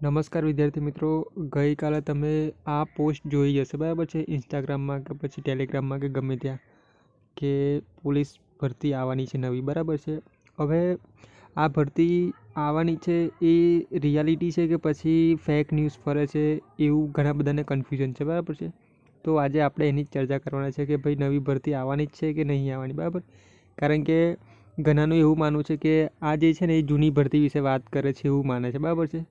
નમસ્કાર વિદ્યાર્થી મિત્રો, ગઈકાલે તમે આ પોસ્ટ જોઈ હશે, બરાબર છે? ઇન્સ્ટાગ્રામમાં કે પછી ટેલિગ્રામમાં કે ગમે ત્યાં કે પોલીસ ભરતી આવવાની છે નવી, બરાબર છે? હવે આ ભરતી આવવાની છે એ રિયાલિટી છે કે પછી ફેક ન્યૂઝ ફરે છે, એવું ઘણા બધાને કન્ફ્યુઝન છે, બરાબર છે? તો આજે આપણે એની જ ચર્ચા કરવાના છે કે ભાઈ નવી ભરતી આવવાની જ છે કે નહીં આવવાની, બરાબર? કારણ કે ઘણાનું એવું માનવું છે કે આ જે છે ને એ જૂની ભરતી વિશે વાત કરે છે એવું માને છે, બરાબર છે?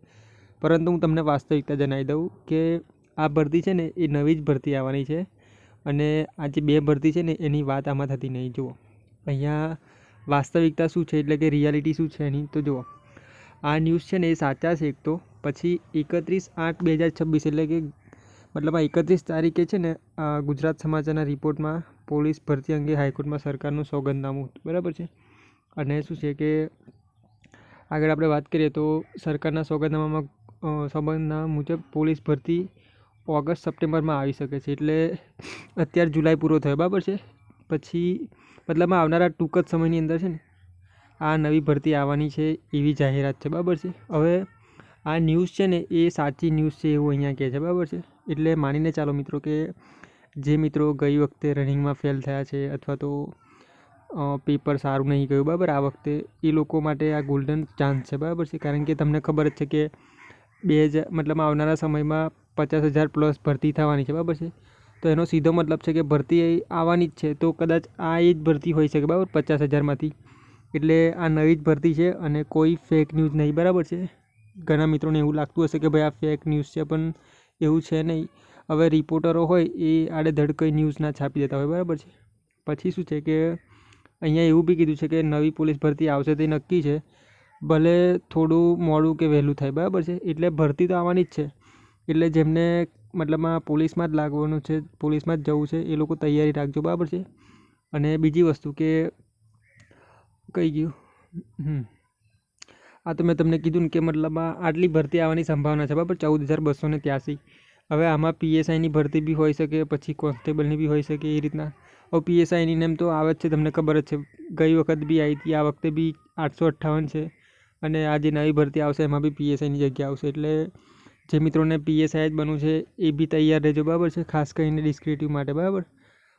પરંતુ હું તમને વાસ્તવિકતા જણાવી દઉં કે આ ભરતી છે ને એ નવી જ ભરતી આવવાની છે અને આ જે બે ભરતી છે ને એની વાત આમાં થતી નહીં. જુઓ અહીંયા વાસ્તવિકતા શું છે, એટલે કે રિયાલિટી શું છે એની. તો જુઓ, આ ન્યૂઝ છે ને એ સાચા છે એક તો, પછી 31/8/2026 એટલે કે મતલબ આ 31 તારીખે છે ને ગુજરાત સમાચારના રિપોર્ટમાં પોલીસ ભરતી અંગે હાઈકોર્ટમાં સરકારનું સોગંદનામું, બરાબર છે? અને શું છે કે આગળ આપણે વાત કરીએ તો સરકારના સોગંદનામા મુજબ પોલીસ ભરતી ઓગસ્ટ-સપ્ટેમ્બરમાં આવી શકે છે. એટલે અત્યારે જુલાઈ પૂરો થયો, બરાબર છે? પછી મતલબ આવનારા ટૂંક જ સમયની અંદર છે ને આ નવી ભરતી આવવાની છે એવી જાહેરાત છે, બરાબર છે? હવે આ ન્યૂઝ છે ને એ સાચી ન્યૂઝ છે એવું અહીંયા કહે છે, બરાબર છે? એટલે માનીને ચાલો મિત્રો કે જે મિત્રો ગઈ વખતે રનિંગમાં ફેલ થયા છે અથવા તો પેપર સારું નહીં ગયું, બરાબર, આ વખતે એ લોકો માટે આ ગોલ્ડન ચાન્સ છે, બરાબર છે? કારણ કે તમને ખબર જ છે કે મતલબ આવનારા સમયમાં 50,000 પ્લસ ભરતી થવાની છે, બરાબર છે? તો એનો સીધો મતલબ છે કે ભરતી આવવાની જ છે, તો કદાચ આ એ જ ભરતી હોઈ શકે, બરાબર, 50,000માંથી. એટલે આ નવી જ ભરતી છે અને કોઈ ફેક ન્યૂઝ નહીં, બરાબર છે? ઘણા મિત્રોને એવું લાગતું હશે કે ભાઈ આ ફેક ન્યૂઝ છે, પણ એવું છે નહીં. હવે રિપોર્ટરો હોય એ આડેધડ કંઈ ન્યૂઝ ના છાપી દેતા હોય, બરાબર છે? પછી શું છે કે અહીંયા એવું બી કીધું છે કે નવી પોલીસ ભરતી આવશે તે નક્કી છે, ભલે થોડું મોડું કે વહેલું થાય, બરાબર છે? એટલે ભરતી તો આવવાની જ છે. એટલે જેમને મતલબમાં પોલીસમાં જ લાગવાનું છે, પોલીસમાં જ જવું છે, એ લોકો તૈયારી રાખજો, બરાબર છે? અને બીજી વસ્તુ કે કઈ ગયું, આ તો મેં તમને કીધું ને કે મતલબમાં આટલી ભરતી આવવાની સંભાવના છે, બરાબર, 14,283. હવે આમાં PSIની ભરતી બી હોઈ શકે, પછી કોન્સ્ટેબલની બી હોઈ શકે, એ રીતના. હવે PSIની નેમ તો આવે જ છે, તમને ખબર જ છે, ગઈ વખત બી આવી હતી, આ વખતે બી 858 છે. અને આ જે નવી ભરતી આવશે એમાં બી PSIની જગ્યા આવશે. એટલે જે મિત્રોને PSI જ બનવું છે એ બી તૈયાર રહેજો, બરાબર છે? ખાસ કરીને ડિસ્ક્રિપ્ટિવ માટે, બરાબર?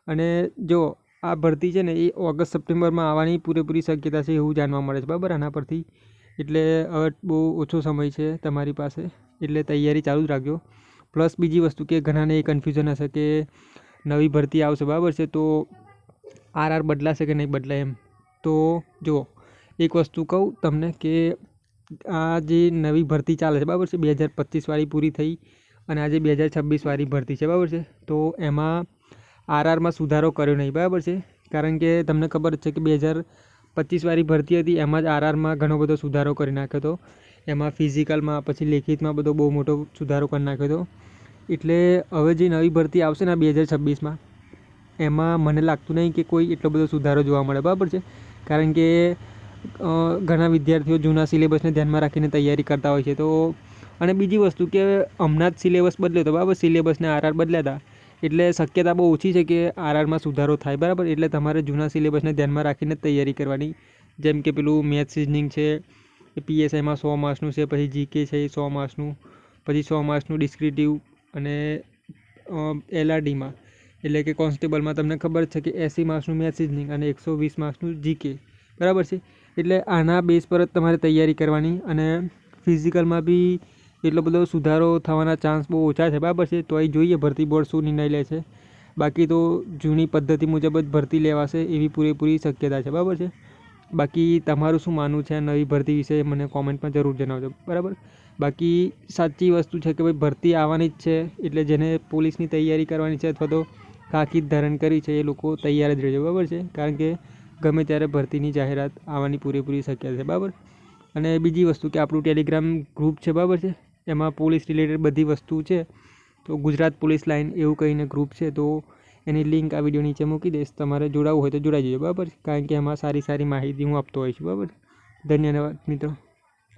અને જો આ ભરતી છે ને એ ઓગસ્ટ-સપ્ટેમ્બરમાં આવવાની પૂરેપૂરી શક્યતા છે એવું જાણવા મળે છે, બરાબર, આના પરથી. એટલે હવે બહુ ઓછો સમય છે તમારી પાસે, એટલે તૈયારી ચાલુ જ રાખજો. પ્લસ બીજી વસ્તુ કે ઘણાને એ કન્ફ્યુઝન હશે કે નવી ભરતી આવશે, બરાબર છે, તો RR બદલાશે કે નહીં બદલાય એમ. તો જુઓ, એક વસ્તુ કહું તમને કે આ જે નવી ભરતી ચાલે છે, બરાબર છે, 2025 પૂરી થઈ અને આજે 2026 ભરતી છે, બરાબર છે? તો એમાં RRમાં સુધારો કર્યો નહીં, બરાબર છે? કારણ કે તમને ખબર જ છે કે 2025 ભરતી હતી, એમાં જ RRમાં ઘણો બધો સુધારો કરી નાખ્યો હતો. એમાં ફિઝિકલમાં પછી લેખિતમાં બધો બહુ મોટો સુધારો કરી નાખ્યો હતો. એટલે હવે જે નવી ભરતી આવશે ને 2026માં, એમાં મને લાગતું નહીં કે કોઈ એટલો બધો સુધારો જોવા મળે, બરાબર છે? કારણ કે ઘણા વિદ્યાર્થીઓ જૂના સિલેબસને ધ્યાનમાં રાખીને તૈયારી કરતા હોય છે. તો અને બીજી વસ્તુ કે હમણાં જ સિલેબસ બદલ્યો હતો, બરાબર, સિલેબસને RR બદલ્યા હતા, એટલે શક્યતા બહુ ઓછી છે કે RRમાં સુધારો થાય, બરાબર? એટલે તમારે જૂના સિલેબસને ધ્યાનમાં રાખીને તૈયારી કરવાની. જેમ કે પેલું મેથ્સ રિઝનિંગ છે એ PSIમાં 100 માર્ક્સનું છે, પછી GK છે એ 100 માર્ક્સનું, પછી 100 માર્ક્સનું ડિસ્ક્રિપ્ટિવ, અને LRDમાં એટલે કે કોન્સ્ટેબલમાં તમને ખબર છે કે 80 માર્ક્સનું મેથ્સ રિઝનિંગ અને 120 માર્ક્સનું GK, બરાબર છે? એટલે આના બેઝ પર જ તમારે તૈયારી કરવાની. અને ફિઝિકલમાં બી એટલો બધો સુધારો થવાના ચાન્સ બહુ ઓછા છે, બરાબર છે? તો અહીં જોઈએ ભરતી બોર્ડ શું નિર્ણય લે છે. બાકી તો જૂની પદ્ધતિ મુજબ જ ભરતી લેવાશે એવી પૂરેપૂરી શક્યતા છે, બરાબર છે? બાકી તમારું શું માનવું છે આ નવી ભરતી વિશે મને કોમેન્ટમાં જરૂર જણાવજો, બરાબર? બાકી સાચી વસ્તુ છે કે ભાઈ ભરતી આવવાની જ છે, એટલે જેને પોલીસની તૈયારી કરવાની છે અથવા તો ખાકી ધારણ કરી છે એ લોકો તૈયાર જ રહેજો, બરાબર છે? કારણ કે ગમે ત્યારે ભરતીની જાહેરાત આવવાની પૂરેપૂરી શક્યતા છે, બરાબર? અને બીજી વસ્તુ કે આપણું ટેલિગ્રામ ગ્રુપ છે, બરાબર છે? એમાં પોલીસ રિલેટેડ બધી વસ્તુ છે. તો ગુજરાત પોલીસ લાઇન એવું કહીને ગ્રુપ છે, તો એની લિંક આ વિડીયો નીચે મૂકી દઈશ. તમારે જોડાવવું હોય તો જોડાઈ જજો, બરાબર? કારણ કે એમાં સારી સારી માહિતી હું આપતો હોઈશ, બરાબર? ધન્યવાદ મિત્રો.